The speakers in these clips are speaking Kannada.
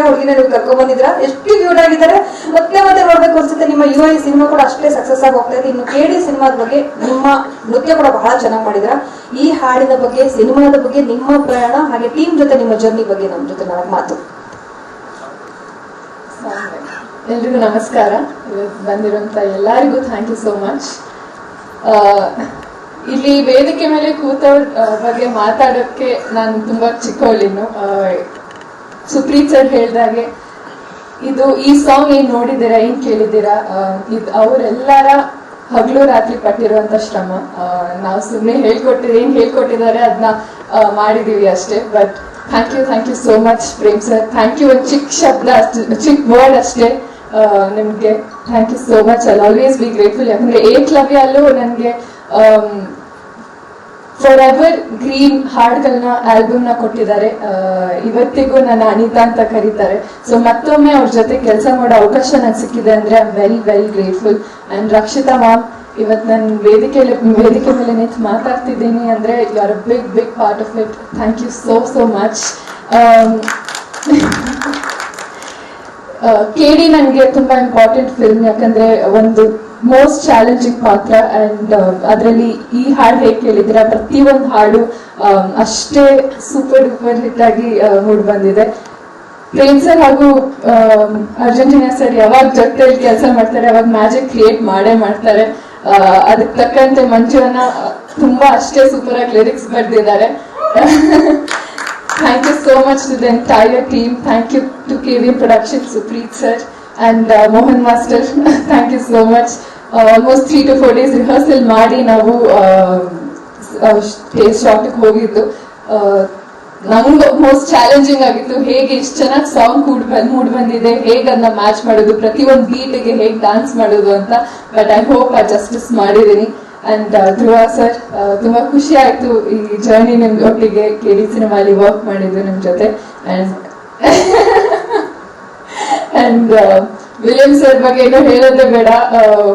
ಹುಡುಗಿನ ನೀವು ಕರ್ಕೊಂಡ್ ಬಂದಿದ್ರ, ಎಷ್ಟು ಕ್ಯೂಟ್ ಆಗಿದ್ದಾರೆ. ಮತ್ತೆ ಮತ್ತೆ ನೋಡ್ಬೇಕು ಅನ್ಸುತ್ತೆ. ನಿಮ್ಮ UI ಸಿನಿಮಾ ಕೂಡ ಅಷ್ಟೇ ಸಕ್ಸಸ್ ಆಗಿ ಹೋಗ್ತಾ ಇದೆ. ಇನ್ನು KD ಸಿನಿಮಾದ ಬಗ್ಗೆ ನಿಮ್ಮ ನೃತ್ಯ ಕೂಡ ಬಹಳ ಚೆನ್ನಾಗಿ ಮಾಡಿದ್ರ. ಈ ಹಾಡಿನ ಬಗ್ಗೆ, ಸಿನಿಮಾದ ಬಗ್ಗೆ, ನಿಮ್ಮ ಪ್ರಯಾಣ ಹಾಗೆ ಟೀಮ್ ಜೊತೆ ನಿಮ್ಮ ಜರ್ನಿ ಬಗ್ಗೆ ನಮ್ಮ ಜೊತೆ ನಾಲ್ಕು ಮಾತು. ಎಲ್ರಿಗೂ ನಮಸ್ಕಾರ. ಇವತ್ತು ಬಂದಿರುವಂತ ಎಲ್ಲರಿಗೂ ಥ್ಯಾಂಕ್ ಯು ಸೋ ಮಚ್. ಇಲ್ಲಿ ವೇದಿಕೆ ಮೇಲೆ ಕೂತವ್ರ ಬಗ್ಗೆ ಮಾತಾಡೋಕ್ಕೆ ನಾನು ತುಂಬಾ ಚಿಕ್ಕವಳಿನ್ನು. ಸುಪ್ರೀತ್ ಸರ್ ಹೇಳ್ದಾಗೆ ಈ ಸಾಂಗ್ ಏನ್ ನೋಡಿದ್ದೀರಾ, ಏನ್ ಕೇಳಿದ್ದೀರಾ, ಇದು ಅವರೆಲ್ಲರ ಹಗಲು ರಾತ್ರಿ ಪಟ್ಟಿರುವಂತ ಶ್ರಮ. ನಾವು ಸುಮ್ಮನೆ ಏನ್ ಹೇಳ್ಕೊಟ್ಟಿದ್ದಾರೆ ಅದನ್ನ ಮಾಡಿದೀವಿ ಅಷ್ಟೇ. But thank you so much Prem sir. Thank you. ಒಂದು ಚಿಕ್ಕ ಶಬ್ದ, ಚಿಕ್ಕ ವರ್ಡ್ ಅಷ್ಟೇ ನಿಮ್ಗೆ. Thank you so much. I always be grateful. ಯಾಕಂದ್ರೆ ಏಕಲವ್ಯ ಅಲ್ಲೂ ನನಗೆ ಫಾರ್ ಎವರ್ ಗ್ರೀನ್ ಹಾಡ್ಗಳನ್ನ ಆಲ್ಬಮ್ ನ ಕೊಟ್ಟಿದ್ದಾರೆ. ಇವತ್ತಿಗೂ ನನ್ನ ಅನಿತಾ ಅಂತ ಕರೀತಾರೆ. ಸೊ ಮತ್ತೊಮ್ಮೆ ಅವ್ರ ಜೊತೆ ಕೆಲಸ ಮಾಡೋ ಅವಕಾಶ ನಂಗೆ ಸಿಕ್ಕಿದೆ ಅಂದ್ರೆ I am very very grateful. And Rakshitha ma'am, ಇವತ್ತು ನಾನು ವೇದಿಕೆ ಮೇಲೆ ನಿಂತು ಮಾತಾಡ್ತಿದ್ದೀನಿ ಅಂದ್ರೆ you are a big part of it. Thank you so much. KD ನನಗೆ ತುಂಬಾ ಇಂಪಾರ್ಟೆಂಟ್ ಫಿಲ್ಮ್. ಯಾಕಂದ್ರೆ ಒಂದು ಮೋಸ್ಟ್ ಚಾಲೆಂಜಿಂಗ್ ಪಾತ್ರ. ಅಂಡ್ ಅದರಲ್ಲಿ ಈ ಹಾಡು ಹೇಗೆ ಕೇಳಿದ್ರೆ ಪ್ರತಿಯೊಂದು ಹಾಡು ಅಷ್ಟೇ ಸೂಪರ್ ಡೂಪರ್ ಹಿಟ್ ಆಗಿ ಮೂಡ್ ಬಂದಿದೆ. ಪ್ರೇಮ್ ಸರ್ ಹಾಗೂ ಅರ್ಜೆಂಟೀನಾ ಸರ್ ಯಾವಾಗ ಜೊತೆಲಿ ಕೆಲಸ ಮಾಡ್ತಾರೆ ಅವಾಗ ಮ್ಯಾಜಿಕ್ ಕ್ರಿಯೇಟ್ ಮಾಡ್ತಾರೆ. ಅದಕ್ಕೆ ತಕ್ಕಂತೆ ಮಂಜುವನ್ನ ತುಂಬಾ ಅಷ್ಟೇ ಸೂಪರ್ ಆಗಿ ಲಿರಿಕ್ಸ್ ಬರ್ದಿದ್ದಾರೆ. Thank you so much to the entire team. Thank you to KVM Productions, Supreet sir and Mohan Master. Thank you so much. Almost 3 to 4 days rehearsal ಮಾಡಿ ನಾವು ಸ್ಟೇಜ್ ಶಾಟ್ಗೆ ಹೋಗಿದ್ದು. ನಮ್ಗೆ ಮೋಸ್ಟ್ ಚಾಲೆಂಜಿಂಗ್ ಆಗಿತ್ತು. ಹೇಗೆ ಇಷ್ಟು ಚೆನ್ನಾಗಿ ಸಾಂಗ್ ಮೂಡ್ ಬಂದಿದೆ, ಹೇಗೆ ಅದನ್ನ ಮ್ಯಾಚ್ ಮಾಡೋದು, ಪ್ರತಿಯೊಂದು ಬೀಟ್ಗೆ ಹೇಗೆ ಡಾನ್ಸ್ ಮಾಡೋದು ಅಂತ. ಬಟ್ ಐ ಹೋಪ್ ಆ ಜಸ್ಟಿಸ್ ಮಾಡಿದ್ದೀನಿ. ಅಂಡ್ ಧ್ರುವ ಸರ್, ತುಂಬಾ ಖುಷಿ ಆಯ್ತು ಈ ಜರ್ನಿ ನಿಮ್ ಒಟ್ಟಿಗೆ KD ಸಿನಿಮಾಲಿ ವರ್ಕ್ ಮಾಡಿದ್ದು ನಿಮ್ ಜೊತೆ. ಅಂಡ್ ವಿಲಿಯಮ್ಸ್ ಸರ್ ಬಗ್ಗೆ ಏನೋ ಹೇಳೋದೇ ಬೇಡ.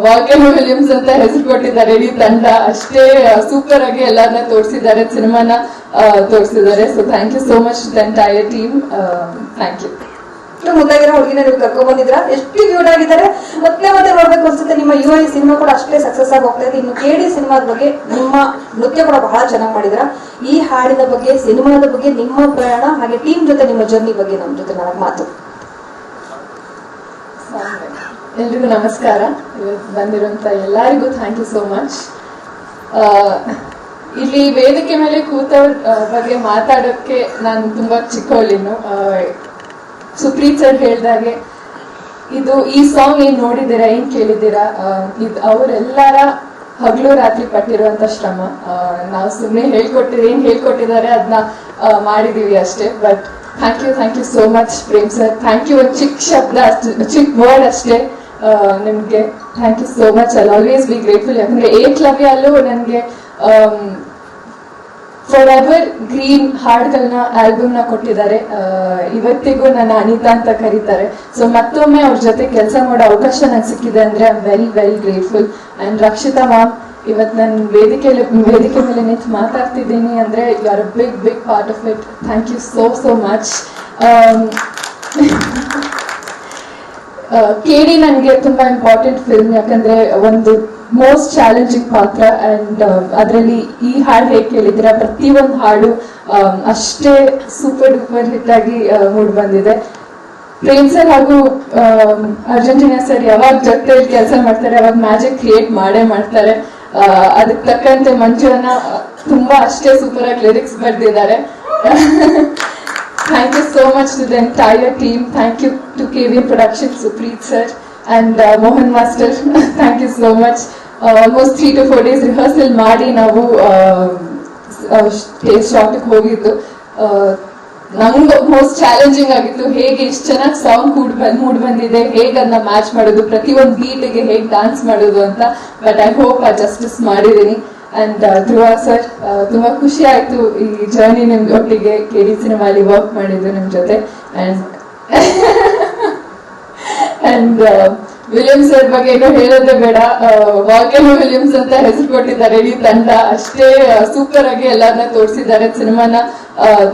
ವಾಲ್ಕೆನೋ ವಿಲಿಯಮ್ಸ್ ಅಂತ ಹೆಸರು ಕೊಟ್ಟಿದ್ದಾರೆ ಇಡೀ ತಂಡ. ಅಷ್ಟೇ ಸೂಪರ್ ಆಗಿ ಎಲ್ಲಾರನ್ನ ತೋರಿಸಿದ್ದಾರೆ, ಸಿನಿಮಾನ ತೋರಿಸಿದ್ದಾರೆ. So thank you so much the entire team. Thank you. ಮುದ್ದಾಗಿರೋ ಹುಡುಗಿನ ನೀವು ಕರ್ಕೊಂಡ್ ಬಂದಿದ್ರ, ಎಷ್ಟು ಕ್ಯೂಟ್ ಆಗಿದ್ದಾರೆ. ಮತ್ತೆ ಮತ್ತೆ ನೋಡ್ಬೇಕು ಅನ್ಸುತ್ತೆ. ನಿಮ್ಮ UI ಸಿನಿಮಾ ಕೂಡ ಅಷ್ಟೇ ಸಕ್ಸಸ್ ಆಗಿ ಹೋಗ್ತಾ ಇದೆ. ಇನ್ನು KD ಸಿನಿಮಾದ ಬಗ್ಗೆ ನಿಮ್ಮ ನೃತ್ಯ ಕೂಡ ಬಹಳ ಚೆನ್ನಾಗಿ ಮಾಡಿದ್ರ. ಈ ಹಾಡಿನ ಬಗ್ಗೆ, ಸಿನಿಮಾದ ಬಗ್ಗೆ, ನಿಮ್ಮ ಪ್ರಯಾಣ ಹಾಗೆ ಟೀಮ್ ಜೊತೆ ನಿಮ್ಮ ಜರ್ನಿ ಬಗ್ಗೆ ನಮ್ಮ ಜೊತೆ ನಾಲ್ಕು ಮಾತು. ಎಲ್ರಿಗೂ ನಮಸ್ಕಾರ. ಇವತ್ತು ಬಂದಿರುವಂತ ಎಲ್ಲರಿಗೂ ಥ್ಯಾಂಕ್ ಯು ಸೋ ಮಚ್. ಇಲ್ಲಿ ವೇದಿಕೆ ಮೇಲೆ ಕೂತವ್ರ ಬಗ್ಗೆ ಮಾತಾಡೋಕ್ಕೆ ನಾನು ತುಂಬಾ ಚಿಕ್ಕವಳಿನ್ನು. ಸುಪ್ರೀತ್ ಸರ್ ಹೇಳ್ದಾಗೆ ಈ ಸಾಂಗ್ ಏನ್ ನೋಡಿದ್ದೀರಾ, ಏನ್ ಕೇಳಿದ್ದೀರಾ, ಇದು ಅವರೆಲ್ಲರ ಹಗಲು ರಾತ್ರಿ ಪಟ್ಟಿರುವಂತ ಶ್ರಮ. ನಾವು ಸುಮ್ಮನೆ ಏನ್ ಹೇಳ್ಕೊಟ್ಟಿದ್ದಾರೆ ಅದನ್ನ ಮಾಡಿದೀವಿ ಅಷ್ಟೇ. But thank you so much Prem sir. Thank you. ಒಂದು ಚಿಕ್ಕ ಶಬ್ದ, ಚಿಕ್ಕ ವರ್ಡ್ ಅಷ್ಟೇ ನಿಮ್ಗೆ. Thank you so much. I always be grateful. ಯಾಕಂದ್ರೆ ಏಕಲವ್ಯ ಅಲ್ಲೂ ನನಗೆ ಫಾರ್ ಎವರ್ ಗ್ರೀನ್ ಹಾಡ್ಗಳನ್ನ ಆಲ್ಬಮ್ ನ ಕೊಟ್ಟಿದ್ದಾರೆ. ಇವತ್ತಿಗೂ ನನ್ನ ಅನಿತಾ ಅಂತ ಕರೀತಾರೆ. ಸೊ ಮತ್ತೊಮ್ಮೆ ಅವ್ರ ಜೊತೆ ಕೆಲಸ ಮಾಡೋ ಅವಕಾಶ ನಂಗೆ ಸಿಕ್ಕಿದೆ ಅಂದ್ರೆ I am very very grateful. And Rakshitha ma'am, ಇವತ್ತು ನಾನು ವೇದಿಕೆ ಮೇಲೆ ನಿಂತು ಮಾತಾಡ್ತಿದ್ದೀನಿ ಅಂದ್ರೆ you are a big part of it. Thank you so much. KD ನನಗೆ ತುಂಬಾ ಇಂಪಾರ್ಟೆಂಟ್ ಫಿಲ್ಮ್. ಯಾಕಂದ್ರೆ ಒಂದು ಮೋಸ್ಟ್ ಚಾಲೆಂಜಿಂಗ್ ಪಾತ್ರ. ಅಂಡ್ ಅದರಲ್ಲಿ ಈ ಹಾಡು ಹೇಗೆ ಕೇಳಿದ್ದೀರಾ ಪ್ರತಿಯೊಂದು ಹಾಡು ಅಷ್ಟೇ ಸೂಪರ್ ಡೂಪರ್ ಹಿಟ್ ಆಗಿ ಮೂಡ್ ಬಂದಿದೆ. ಪ್ರೇಮ್ ಸರ್ ಹಾಗೂ ಅರ್ಜೆಂಟೀನಾ ಸರ್ ಯಾವಾಗ ಜೊತೆಲಿ ಕೆಲಸ ಮಾಡ್ತಾರೆ ಅವಾಗ ಮ್ಯಾಜಿಕ್ ಕ್ರಿಯೇಟ್ ಮಾಡ್ತಾರೆ. ಅದಕ್ಕೆ ತಕ್ಕಂತೆ ಮಂಜುವನ್ನ ತುಂಬಾ ಅಷ್ಟೇ ಸೂಪರ್ ಆಗಿ ಲಿರಿಕ್ಸ್ ಬರ್ದಿದ್ದಾರೆ. Thank you so much to the entire team. Thank you to KVM Productions, Supreet sir and Mohan Master. Thank you so much. Almost 3 to 4 days rehearsal ಮಾಡಿ ನಾವು ಸ್ಟೇಜ್ ಶಾಟ್ಗೆ ಹೋಗಿದ್ದು. ನಮ್ಗೆ ಮೋಸ್ಟ್ ಚಾಲೆಂಜಿಂಗ್ ಆಗಿತ್ತು. ಹೇಗೆ ಇಷ್ಟು ಚೆನ್ನಾಗಿ ಸಾಂಗ್ ಮೂಡ್ ಬಂದಿದೆ, ಹೇಗೆ ಅದನ್ನ ಮ್ಯಾಚ್ ಮಾಡೋದು, ಪ್ರತಿಯೊಂದು ಬೀಟ್ಗೆ ಹೇಗೆ ಡಾನ್ಸ್ ಮಾಡೋದು ಅಂತ. ಬಟ್ ಐ ಹೋಪ್ ಆ ಜಸ್ಟಿಸ್ ಮಾಡಿದ್ದೀನಿ. ಅಂಡ್ ಧ್ರುವ ಸರ್, ತುಂಬಾ ಖುಷಿ ಆಯ್ತು ಈ ಜರ್ನಿ ನಿಮ್ ಒಟ್ಟಿಗೆ KD ಸಿನಿಮಾಲಿ ವರ್ಕ್ ಮಾಡಿದ್ದು ನಿಮ್ ಜೊತೆ. ಅಂಡ್ ವಿಲಿಯಮ್ಸ್ ಸರ್ ಬಗ್ಗೆ ಏನೋ ಹೇಳೋದೇ ಬೇಡ. ವಾಲ್ಕೆನೋ ವಿಲಿಯಮ್ಸ್ ಅಂತ ಹೆಸರು ಕೊಟ್ಟಿದ್ದಾರೆ ಈ ತಂಡ. ಅಷ್ಟೇ ಸೂಪರ್ ಆಗಿ ಎಲ್ಲರನ್ನ ತೋರಿಸಿದ್ದಾರೆ, ಸಿನಿಮಾನ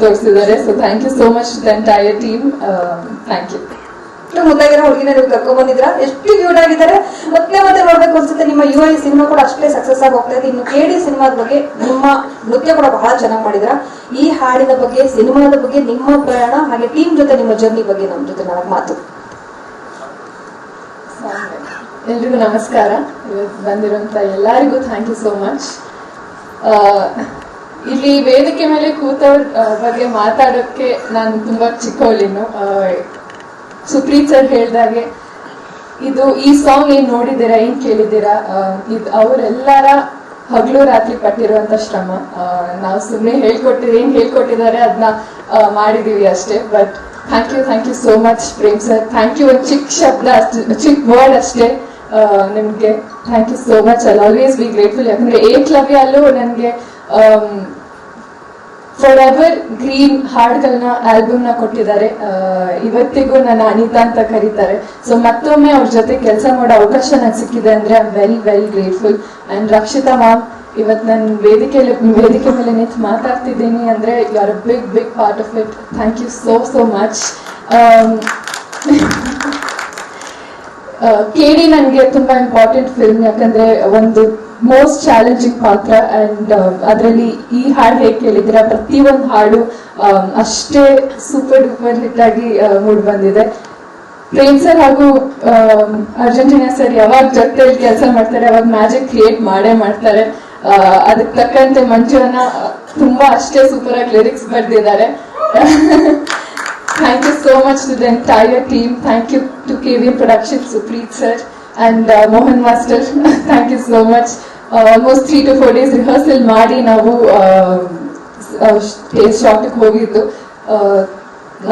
ತೋರಿಸಿದ್ದಾರೆ. So thank you so much the entire team. Thank you. ಮುದ್ದಾಗಿರೋ ಹುಡುಗಿನ ನೀವು ಕರ್ಕೊಂಡ್ ಬಂದಿದ್ರ, ಎಷ್ಟು ಕ್ಯೂಟ್ ಆಗಿದ್ದಾರೆ. ಮತ್ತೆ ನೋಡ್ಬೇಕು ಅನ್ಸುತ್ತೆ. ನಿಮ್ಮ UI ಸಿನಿಮಾ ಕೂಡ ಅಷ್ಟೇ ಸಕ್ಸಸ್ ಆಗಿ ಹೋಗ್ತಾ ಇದೆ. ಇನ್ನು KD ಸಿನಿಮಾದ ಬಗ್ಗೆ ನಿಮ್ಮ ನೃತ್ಯ ಕೂಡ ಬಹಳ ಚೆನ್ನಾಗಿ ಮಾಡಿದ್ರ. ಈ ಹಾಡಿನ ಬಗ್ಗೆ, ಸಿನಿಮಾದ ಬಗ್ಗೆ, ನಿಮ್ಮ ಪ್ರಯಾಣ ಹಾಗೆ ಟೀಮ್ ಜೊತೆ ನಿಮ್ಮ ಜರ್ನಿ ಬಗ್ಗೆ ನಮ್ಮ ಜೊತೆ ನಾಲ್ಕು ಮಾತು. ಎಲ್ರಿಗೂ ನಮಸ್ಕಾರ. ಇವತ್ತು ಬಂದಿರುವಂತ ಎಲ್ಲರಿಗೂ ಥ್ಯಾಂಕ್ ಯು ಸೋ ಮಚ್. ಇಲ್ಲಿ ವೇದಿಕೆ ಮೇಲೆ ಕೂತವ್ರ ಬಗ್ಗೆ ಮಾತಾಡೋಕ್ಕೆ ನಾನು ತುಂಬಾ ಚಿಕ್ಕವಳಿನ್ನು. ಸುಪ್ರೀತ್ ಸರ್ ಹೇಳ್ದಾಗೆ ಈ ಸಾಂಗ್ ಏನ್ ನೋಡಿದ್ದೀರಾ, ಏನ್ ಕೇಳಿದ್ದೀರಾ, ಇದು ಅವರೆಲ್ಲರ ಹಗಲು ರಾತ್ರಿ ಪಟ್ಟಿರುವಂತ ಶ್ರಮ. ನಾವು ಸುಮ್ಮನೆ ಏನ್ ಹೇಳ್ಕೊಟ್ಟಿದ್ದಾರೆ ಅದನ್ನ ಮಾಡಿದೀವಿ ಅಷ್ಟೇ. But thank you so much Prem sir. Thank you. ಒಂದು ಚಿಕ್ಕ ಶಬ್ದ, ಚಿಕ್ಕ ವರ್ಡ್ ಅಷ್ಟೇ ನಿಮ್ಗೆ. Thank you so much. I always be grateful. ಯಾಕಂದ್ರೆ ಏಕಲವ್ಯ ಅಲ್ಲೂ ನನಗೆ ಫಾರ್ ಎವರ್ ಗ್ರೀನ್ ಹಾಡ್ಗಳನ್ನ ಆಲ್ಬಮ್ ನ ಕೊಟ್ಟಿದ್ದಾರೆ. ಇವತ್ತಿಗೂ ನನ್ನ ಅನಿತಾ ಅಂತ ಕರೀತಾರೆ. ಸೊ ಮತ್ತೊಮ್ಮೆ ಅವ್ರ ಜೊತೆ ಕೆಲಸ ಮಾಡೋ ಅವಕಾಶ ನಂಗೆ ಸಿಕ್ಕಿದೆ ಅಂದ್ರೆ I am very very grateful. And Rakshitha ma'am, ಇವತ್ತು ನಾನು ವೇದಿಕೆ ಮೇಲೆ ನಿಂತು ಮಾತಾಡ್ತಿದ್ದೀನಿ ಅಂದ್ರೆ you are a big part of it. Thank you so much. KD ನನಗೆ ತುಂಬಾ ಇಂಪಾರ್ಟೆಂಟ್ ಫಿಲ್ಮ್. ಯಾಕಂದ್ರೆ ಒಂದು ಮೋಸ್ಟ್ ಚಾಲೆಂಜಿಂಗ್ ಪಾತ್ರ. ಅಂಡ್ ಅದರಲ್ಲಿ ಈ ಹಾಡು ಹೇಗೆ ಕೇಳಿದ್ದೀರಾ, ಪ್ರತಿಯೊಂದು ಹಾಡು ಅಷ್ಟೇ ಸೂಪರ್ ಡೂಪರ್ ಹಿಟ್ ಆಗಿ ಮೂಡ್ ಬಂದಿದೆ. ಪ್ರೇಮ್ ಸರ್ ಹಾಗೂ ಅರ್ಜೆಂಟೀನಾ ಸರ್ ಯಾವಾಗ ಜೊತೆಲಿ ಕೆಲಸ ಮಾಡ್ತಾರೆ ಅವಾಗ ಮ್ಯಾಜಿಕ್ ಕ್ರಿಯೇಟ್ ಮಾಡ್ತಾರೆ. ಅದಕ್ಕೆ ತಕ್ಕಂತೆ ಮಂಜುವನ್ನ ತುಂಬಾ ಅಷ್ಟೇ ಸೂಪರ್ ಆಗಿ ಲಿರಿಕ್ಸ್ ಬರ್ದಿದ್ದಾರೆ. Thank you so much to the entire team. Thank you to KVM Productions, Supreet sir and Mohan Master. Thank you so much. Almost 3 to 4 days rehearsal ಮಾಡಿ ನಾವು ಶಾರ್ಟ್ಗೆ ಹೋಗಿದ್ದು.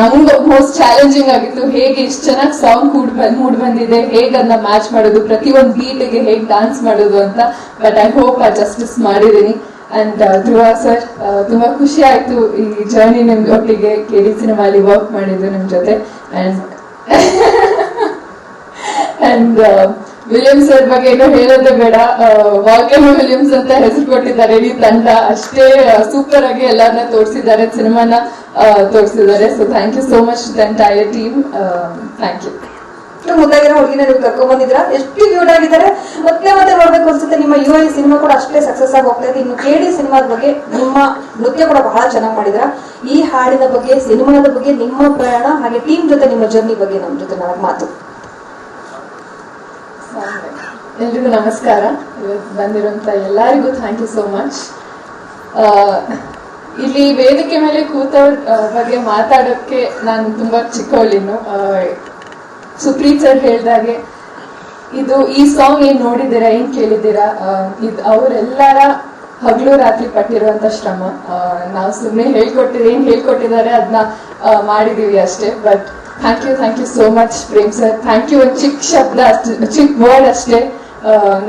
ನಮ್ಗೆ ಮೋಸ್ಟ್ ಚಾಲೆಂಜಿಂಗ್ ಆಗಿತ್ತು. ಹೇಗೆ ಇಷ್ಟು ಚೆನ್ನಾಗಿ ಸಾಂಗ್ ಮೂಡ್ ಬಂದಿದೆ, ಹೇಗೆ ಅದನ್ನ ಮ್ಯಾಚ್ ಮಾಡೋದು, ಪ್ರತಿಯೊಂದು ಬೀಟ್ಗೆ ಹೇಗೆ ಡಾನ್ಸ್ ಮಾಡೋದು ಅಂತ. ಬಟ್ ಐ ಹೋಪ್ ಆ ಜಸ್ಟಿಸ್ ಮಾಡಿದ್ದೀನಿ. ಅಂಡ್ ಧ್ರುವ ಸರ್, ತುಂಬಾ ಖುಷಿ ಆಯ್ತು ಈ ಜರ್ನಿ ನಿಮ್ ಒಟ್ಟಿಗೆ KD ಸಿನಿಮಾಲಿ ವರ್ಕ್ ಮಾಡಿದ್ದು ನಿಮ್ ಜೊತೆ. ಅಂಡ್ ವಿಲಿಯಮ್ಸ್ ಸರ್ ಬಗ್ಗೆ ಏನೋ ಹೇಳೋದೇ ಬೇಡ. ವಾಲ್ಕೆನೋ ವಿಲಿಯಮ್ಸ್ ಅಂತ ಹೆಸರು ಕೊಟ್ಟಿದ್ದಾರೆ ಈ ತಂಡ. ಅಷ್ಟೇ ಸೂಪರ್ ಆಗಿ ಎಲ್ಲರನ್ನ ತೋರಿಸಿದ್ದಾರೆ, ಸಿನಿಮಾನ ತೋರಿಸಿದ್ದಾರೆ. So thank you so much the entire team. Thank you. ಮುದ್ದಾಗಿರೋ ಹುಡುಗಿನ ನೀವು ಕರ್ಕೊಂಡ್ ಬಂದಿದ್ರ, ಎಷ್ಟು ಕ್ಯೂಟ್ ಆಗಿದ್ದಾರೆ. ಮತ್ತೆ ನೋಡ್ಬೇಕು ಅನ್ಸುತ್ತೆ. ನಿಮ್ಮ UI ಸಿನಿಮಾ ಕೂಡ ಅಷ್ಟೇ ಸಕ್ಸಸ್ ಆಗಿ ಹೋಗ್ತಾ ಇದೆ. ಇನ್ನು KD ಸಿನಿಮಾದ ಬಗ್ಗೆ ನಿಮ್ಮ ನೃತ್ಯ ಕೂಡ ಬಹಳ ಚೆನ್ನಾಗಿ ಮಾಡಿದ್ರ. ಈ ಹಾಡಿನ ಬಗ್ಗೆ, ಸಿನಿಮಾದ ಬಗ್ಗೆ, ನಿಮ್ಮ ಪ್ರಯಾಣ ಹಾಗೆ ಟೀಮ್ ಜೊತೆ ನಿಮ್ಮ ಜರ್ನಿ ಬಗ್ಗೆ ನಮ್ಮ ಜೊತೆ ನಾಲ್ಕು ಮಾತು. ಎಲ್ರಿಗೂ ನಮಸ್ಕಾರ. ಇವತ್ತು ಬಂದಿರುವಂತ ಎಲ್ಲರಿಗೂ ಥ್ಯಾಂಕ್ ಯು ಸೋ ಮಚ್. ಇಲ್ಲಿ ವೇದಿಕೆ ಮೇಲೆ ಕೂತವ್ರ ಬಗ್ಗೆ ಮಾತಾಡೋಕ್ಕೆ ನಾನು ತುಂಬಾ ಚಿಕ್ಕವಳಿನ್ನು. ಸುಪ್ರೀತ್ ಸರ್ ಹೇಳ್ದಾಗೆ ಈ ಸಾಂಗ್ ಏನ್ ನೋಡಿದ್ದೀರಾ, ಏನ್ ಕೇಳಿದ್ದೀರಾ, ಇದು ಅವರೆಲ್ಲರ ಹಗಲು ರಾತ್ರಿ ಪಟ್ಟಿರುವಂತ ಶ್ರಮ. ನಾವು ಸುಮ್ಮನೆ ಏನ್ ಹೇಳ್ಕೊಟ್ಟಿದ್ದಾರೆ ಅದನ್ನ ಮಾಡಿದೀವಿ ಅಷ್ಟೇ. But thank you so much Prem sir. Thank you. ಒಂದು ಚಿಕ್ಕ ಶಬ್ದ, ಚಿಕ್ಕ ವರ್ಡ್ ಅಷ್ಟೇ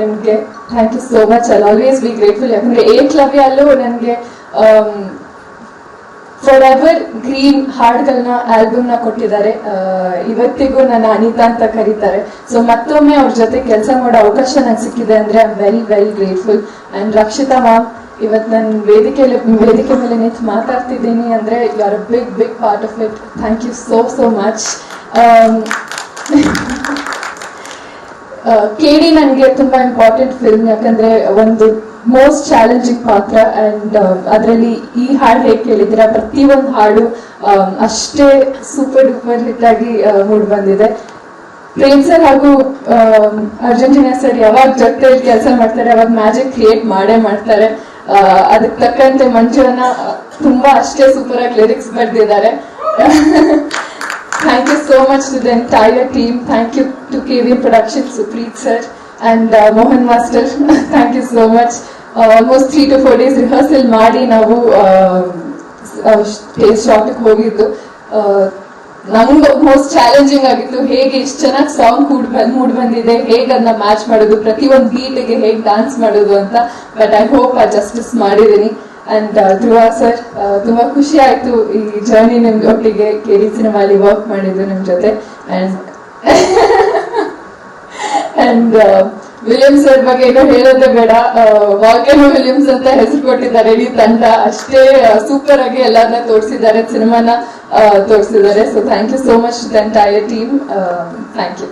ನಿಮ್ಗೆ. Thank you so much. I always be grateful. ಯಾಕಂದ್ರೆ ಏಕಲವ್ಯ ಅಲ್ಲೂ ನನಗೆ ಫಾರ್ ಎವರ್ ಗ್ರೀನ್ ಹಾಡ್ಗಳನ್ನ ಆಲ್ಬಮ್ ನ ಕೊಟ್ಟಿದ್ದಾರೆ. ಇವತ್ತಿಗೂ ನನ್ನ ಅನಿತಾ ಅಂತ ಕರೀತಾರೆ. ಸೊ ಮತ್ತೊಮ್ಮೆ ಅವ್ರ ಜೊತೆ ಕೆಲಸ ಮಾಡೋ ಅವಕಾಶ ನಂಗೆ ಸಿಕ್ಕಿದೆ ಅಂದ್ರೆ I am very very grateful. And Rakshitha ma'am, ಇವತ್ತು ನಾನು ವೇದಿಕೆ ಮೇಲೆ ನಿಂತು ಮಾತಾಡ್ತಿದ್ದೀನಿ ಅಂದ್ರೆ you are a big part of it. Thank you so much. KD ನನಗೆ ತುಂಬಾ ಇಂಪಾರ್ಟೆಂಟ್ ಫಿಲ್ಮ್. ಯಾಕಂದ್ರೆ ಒಂದು ಮೋಸ್ಟ್ ಚಾಲೆಂಜಿಂಗ್ ಪಾತ್ರ. ಅಂಡ್ ಅದರಲ್ಲಿ ಈ ಹಾಡು ಹೇಗೆ ಕೇಳಿದ್ದೀರಾ, ಪ್ರತಿಯೊಂದು ಹಾಡು ಅಷ್ಟೇ ಸೂಪರ್ ಡೂಪರ್ ಹಿಟ್ ಆಗಿ ಮೂಡ್ ಬಂದಿದೆ. ಪ್ರೇಮ್ ಸರ್ ಹಾಗೂ ಅರ್ಜೆಂಟೀನಾ ಸರ್ ಯಾವಾಗ ಜೊತೆಲಿ ಕೆಲಸ ಮಾಡ್ತಾರೆ ಅವಾಗ ಮ್ಯಾಜಿಕ್ ಕ್ರಿಯೇಟ್ ಮಾಡ್ತಾರೆ. ಅದಕ್ಕೆ ತಕ್ಕಂತೆ ಮಂಜುವನ್ನ ತುಂಬಾ ಅಷ್ಟೇ ಸೂಪರ್ ಆಗಿ ಲಿರಿಕ್ಸ್ ಬರ್ದಿದ್ದಾರೆ. Thank you so much to the entire team. Thank you to KVM Productions, Supreet sir and Mohan Master. Thank you so much. Almost 3 to 4 days rehearsal ಮಾಡಿ ನಾವು ಶಾರ್ಟ್ಗೆ ಹೋಗಿದ್ದು. ನಮ್ಗೆ ಮೋಸ್ಟ್ ಚಾಲೆಂಜಿಂಗ್ ಆಗಿತ್ತು. ಹೇಗೆ ಇಷ್ಟು ಚೆನ್ನಾಗಿ ಸಾಂಗ್ ಮೂಡ್ ಬಂದಿದೆ, ಹೇಗೆ ಅದನ್ನ ಮ್ಯಾಚ್ ಮಾಡೋದು, ಪ್ರತಿಯೊಂದು ಬೀಟ್ಗೆ ಹೇಗೆ ಡಾನ್ಸ್ ಮಾಡೋದು ಅಂತ. ಬಟ್ ಐ ಹೋಪ್ ಆ ಜಸ್ಟಿಸ್ ಮಾಡಿದ್ದೀನಿ. ಅಂಡ್ ಧ್ರುವ ಸರ್, ತುಂಬಾ ಖುಷಿ ಆಯ್ತು ಈ ಜರ್ನಿ ನಿಮ್ ಒಟ್ಟಿಗೆ KD ಸಿನಿಮಾಲಿ ವರ್ಕ್ ಮಾಡಿದ್ದು ನಿಮ್ ಜೊತೆ. ಅಂಡ್ ಅಂಡ್ ವಿಲಿಯಮ್ಸ್ ಅವ್ರ ಬಗ್ಗೆ ಏನೋ ಹೇಳೋದೇ ಬೇಡ, ವಾಲ್ಕೆನೋ ವಿಲಿಯಮ್ಸ್ ಅಂತ ಹೆಸರು ಕೊಟ್ಟಿದ್ದಾರೆ ಇಡೀ ತಂಡ. ಅಷ್ಟೇ ಸೂಪರ್ ಆಗಿ ಎಲ್ಲರನ್ನ ತೋರಿಸಿದ್ದಾರೆ, ಸಿನಿಮಾನ ತೋರಿಸಿದ್ದಾರೆ. So thank you so much the entire team. Thank you.